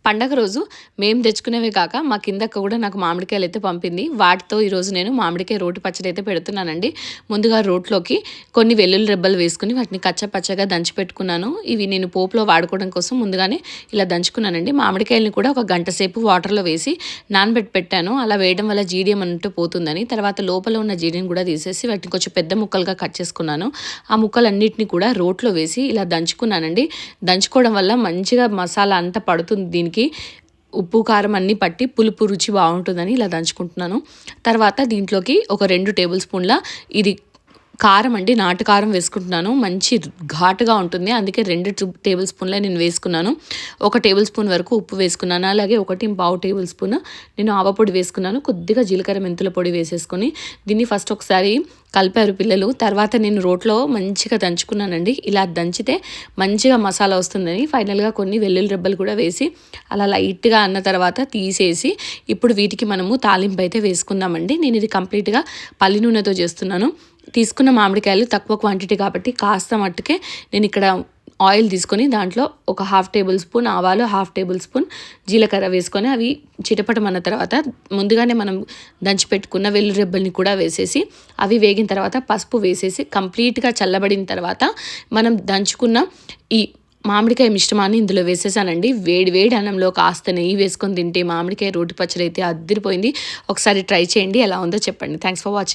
పండగ రోజు మేము తెచ్చుకునేవే కాక మా కిందక్క కూడా నాకు మామిడికాయలు అయితే పంపింది. వాటితో ఈరోజు నేను మామిడికాయ రోటి పచ్చడి అయితే పెడుతున్నానండి. ముందుగా రోట్లోకి కొన్ని వెల్లుల్లి రెబ్బలు వేసుకుని వాటిని కచ్చపచ్చగా దంచి పెట్టుకున్నాను. ఇవి నేను పోపులో వాడుకోవడం కోసం ముందుగానే ఇలా దంచుకున్నానండి. మామిడికాయలని కూడా ఒక గంట సేపు వాటర్లో వేసి పెట్టాను. అలా వేయడం వల్ల జీడియం అన్నట్టు పోతుందని. తర్వాత లోపల ఉన్న జీడిని కూడా తీసేసి వాటిని కొంచెం పెద్ద ముక్కలుగా కట్ చేసుకున్నాను. ఆ ముక్కలన్నిటిని కూడా రోట్లో వేసి ఇలా దంచుకున్నానండి. దంచుకోవడం వల్ల మంచిగా మసాలా అంతా పడుతుంది దీనికి. ఉప్పు కారం అన్నీ పట్టి పులుపు రుచి బాగుంటుందని ఇలా దంచుకుంటున్నాను. తర్వాత దీంట్లోకి ఒక 2 టేబుల్ స్పూన్ల ఇది కారం అండి, నాటు కారం వేసుకుంటున్నాను. మంచి ఘాటుగా ఉంటుంది, అందుకే 2 టేబుల్ స్పూన్లే నేను వేసుకున్నాను. 1 టేబుల్ స్పూన్ వరకు ఉప్పు వేసుకున్నాను. అలాగే 1.5 టేబుల్ స్పూన్ నేను ఆవపొడి వేసుకున్నాను. కొద్దిగా జీలకర్ర మెంతుల పొడి వేసేసుకొని దీన్ని ఫస్ట్ ఒకసారి కలిపారు పిల్లలు. తర్వాత నేను రోట్లో మంచిగా దంచుకున్నానండి. ఇలా దంచితే మంచిగా మసాలా వస్తుందని ఫైనల్గా కొన్ని వెల్లుల్లి రెబ్బలు కూడా వేసి అలా లైట్గా అన్న తర్వాత తీసేసి ఇప్పుడు వీటికి మనము తాలింపు అయితే వేసుకుందామండి. నేను ఇది కంప్లీట్గా పల్లి నూనెతో చేస్తున్నాను. తీసుకున్న మామిడికాయలు తక్కువ క్వాంటిటీ కాబట్టి కాస్త మట్టుకే నేను ఇక్కడ ఆయిల్ తీసుకొని దాంట్లో ఒక 1/2 టేబుల్ స్పూన్ ఆవాలు, 1/2 టేబుల్ స్పూన్ జీలకర్ర వేసుకొని అవి చిటపటమన్న తర్వాత ముందుగానే మనం దంచి పెట్టుకున్న వెల్లుల్లి రెబ్బల్ని కూడా వేసేసి అవి వేగిన తర్వాత పసుపు వేసేసి కంప్లీట్గా చల్లబడిన తర్వాత మనం దంచుకున్న ఈ మామిడికాయ మిశ్రమాన్ని ఇందులో వేసేసానండి. వేడి అన్నంలో కాస్త నెయ్యి వేసుకొని తింటే మామిడికాయ రోటి పచ్చడి అయితే అద్దిరిపోయింది. ఒకసారి ట్రై చేయండి, ఎలా ఉందో చెప్పండి. Thanks for watching.